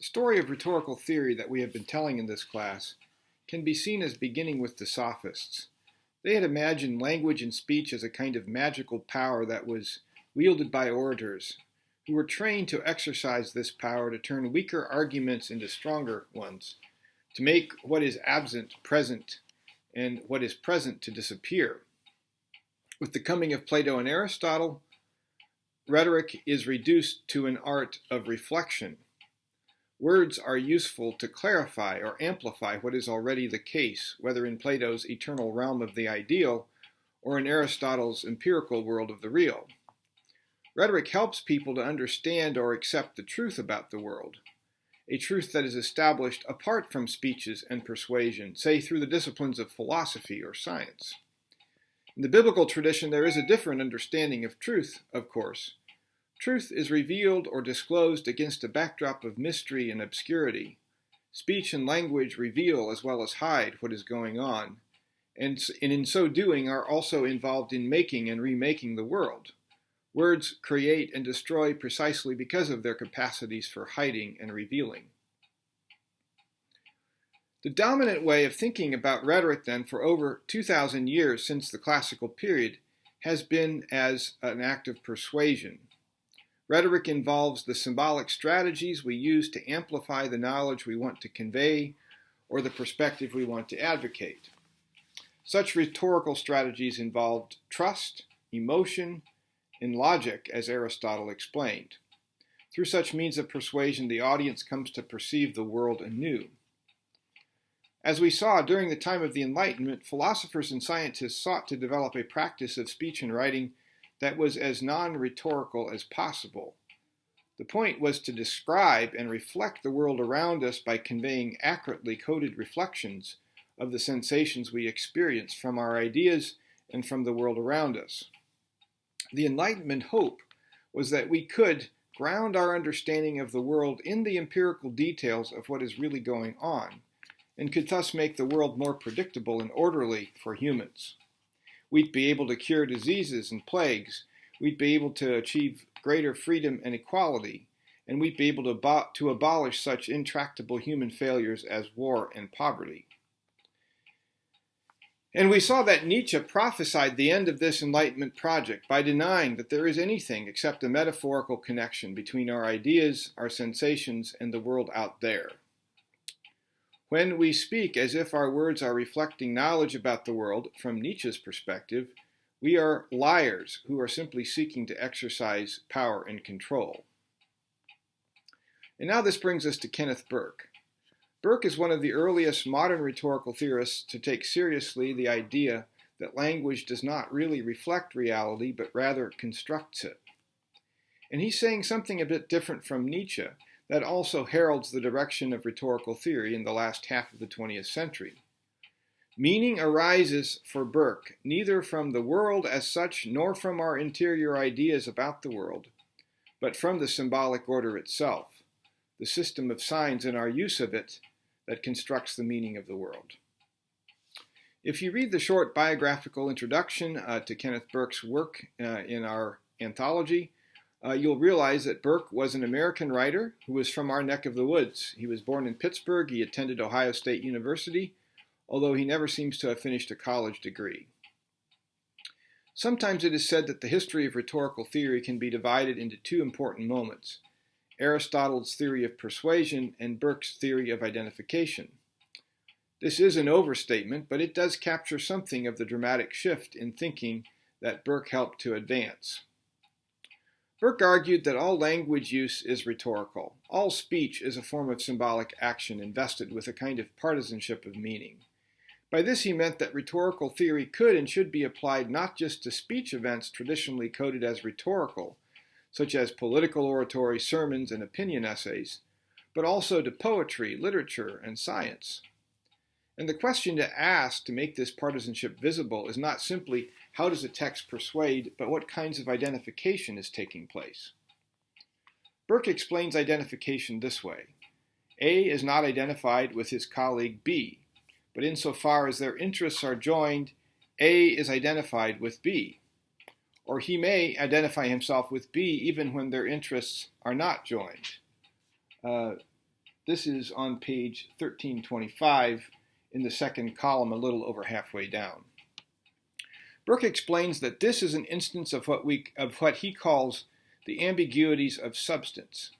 The story of rhetorical theory that we have been telling in this class can be seen as beginning with the Sophists. They had imagined language and speech as a kind of magical power that was wielded by orators, who were trained to exercise this power to turn weaker arguments into stronger ones, to make what is absent present and what is present to disappear. With the coming of Plato and Aristotle, rhetoric is reduced to an art of reflection. Words are useful to clarify or amplify what is already the case, whether in Plato's eternal realm of the ideal or in Aristotle's empirical world of the real. Rhetoric helps people to understand or accept the truth about the world, a truth that is established apart from speeches and persuasion, say through the disciplines of philosophy or science. In the biblical tradition, there is a different understanding of truth, of course. Truth is revealed or disclosed against a backdrop of mystery and obscurity. Speech and language reveal as well as hide what is going on, and in so doing are also involved in making and remaking the world. Words create and destroy precisely because of their capacities for hiding and revealing. The dominant way of thinking about rhetoric, then, for over 2,000 years since the classical period has been as an act of persuasion. Rhetoric involves the symbolic strategies we use to amplify the knowledge we want to convey or the perspective we want to advocate. Such rhetorical strategies involved trust, emotion, and logic, as Aristotle explained. Through such means of persuasion, the audience comes to perceive the world anew. As we saw during the time of the Enlightenment, philosophers and scientists sought to develop a practice of speech and writing that was as non-rhetorical as possible. The point was to describe and reflect the world around us by conveying accurately coded reflections of the sensations we experience from our ideas and from the world around us. The Enlightenment hope was that we could ground our understanding of the world in the empirical details of what is really going on, and could thus make the world more predictable and orderly for humans. We'd be able to cure diseases and plagues. We'd be able to achieve greater freedom and equality. And we'd be able to abolish such intractable human failures as war and poverty. And we saw that Nietzsche prophesied the end of this Enlightenment project by denying that there is anything except a metaphorical connection between our ideas, our sensations, and the world out there. When we speak as if our words are reflecting knowledge about the world from Nietzsche's perspective, we are liars who are simply seeking to exercise power and control. And now this brings us to Kenneth Burke. Burke is one of the earliest modern rhetorical theorists to take seriously the idea that language does not really reflect reality, but rather constructs it. And he's saying something a bit different from Nietzsche that also heralds the direction of rhetorical theory in the last half of the 20th century. Meaning arises for Burke neither from the world as such nor from our interior ideas about the world, but from the symbolic order itself, the system of signs and our use of it that constructs the meaning of the world. If you read the short biographical introduction to Kenneth Burke's work in our anthology, you'll realize that Burke was an American writer who was from our neck of the woods. He was born in Pittsburgh. He attended Ohio State University, although he never seems to have finished a college degree. Sometimes it is said that the history of rhetorical theory can be divided into two important moments: Aristotle's theory of persuasion and Burke's theory of identification. This is an overstatement, but it does capture something of the dramatic shift in thinking that Burke helped to advance. Burke argued that all language use is rhetorical. All speech is a form of symbolic action invested with a kind of partisanship of meaning. By this he meant that rhetorical theory could and should be applied not just to speech events traditionally coded as rhetorical, such as political oratory, sermons, and opinion essays, but also to poetry, literature, and science. And the question to ask to make this partisanship visible is not simply how does a text persuade, but what kinds of identification is taking place. Burke explains identification this way. A is not identified with his colleague B, but insofar as their interests are joined, A is identified with B. Or he may identify himself with B even when their interests are not joined. This is on page 1325 in the second column, a little over halfway down. Burke explains that this is an instance of what he calls the ambiguities of substance.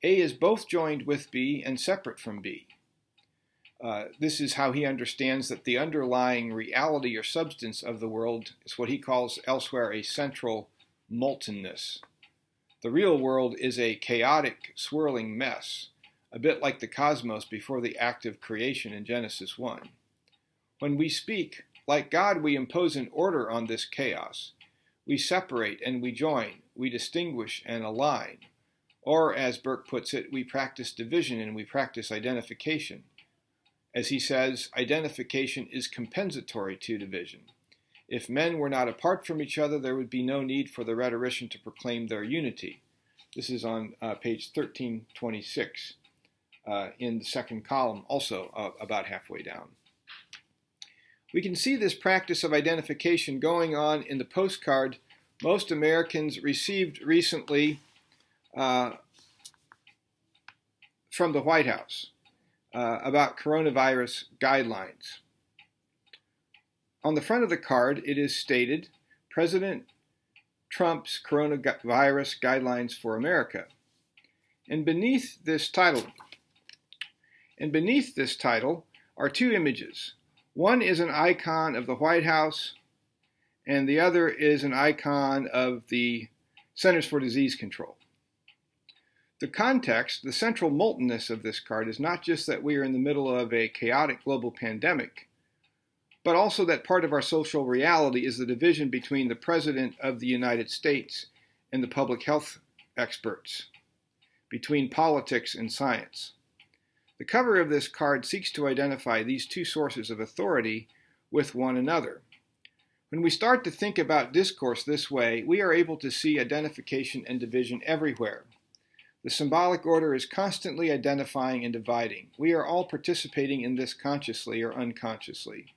A is both joined with B and separate from B. This is how he understands that the underlying reality or substance of the world is what he calls elsewhere a central moltenness. The real world is a chaotic, swirling mess, a bit like the cosmos before the act of creation in Genesis 1. When we speak, like God, we impose an order on this chaos. We separate and we join, we distinguish and align. Or, as Burke puts it, we practice division and we practice identification. As he says, identification is compensatory to division. If men were not apart from each other, there would be no need for the rhetorician to proclaim their unity. This is on page 1326 in the second column, also about halfway down. We can see this practice of identification going on in the postcard most Americans received recently from the White House about coronavirus guidelines. On the front of the card, it is stated, President Trump's coronavirus guidelines for America. And beneath this title are two images. One is an icon of the White House, and the other is an icon of the Centers for Disease Control. The context, the central moltenness of this card is not just that we are in the middle of a chaotic global pandemic, but also that part of our social reality is the division between the President of the United States and the public health experts, between politics and science. The cover of this card seeks to identify these two sources of authority with one another. When we start to think about discourse this way, we are able to see identification and division everywhere. The symbolic order is constantly identifying and dividing. We are all participating in this consciously or unconsciously.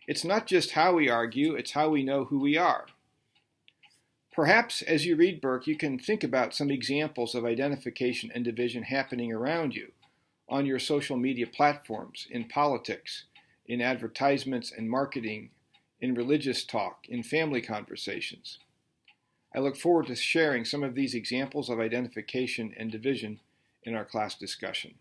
It's not just how we argue, it's how we know who we are. Perhaps as you read Burke, you can think about some examples of identification and division happening around you, on your social media platforms, in politics, in advertisements and marketing, in religious talk, in family conversations. I look forward to sharing some of these examples of identification and division in our class discussion.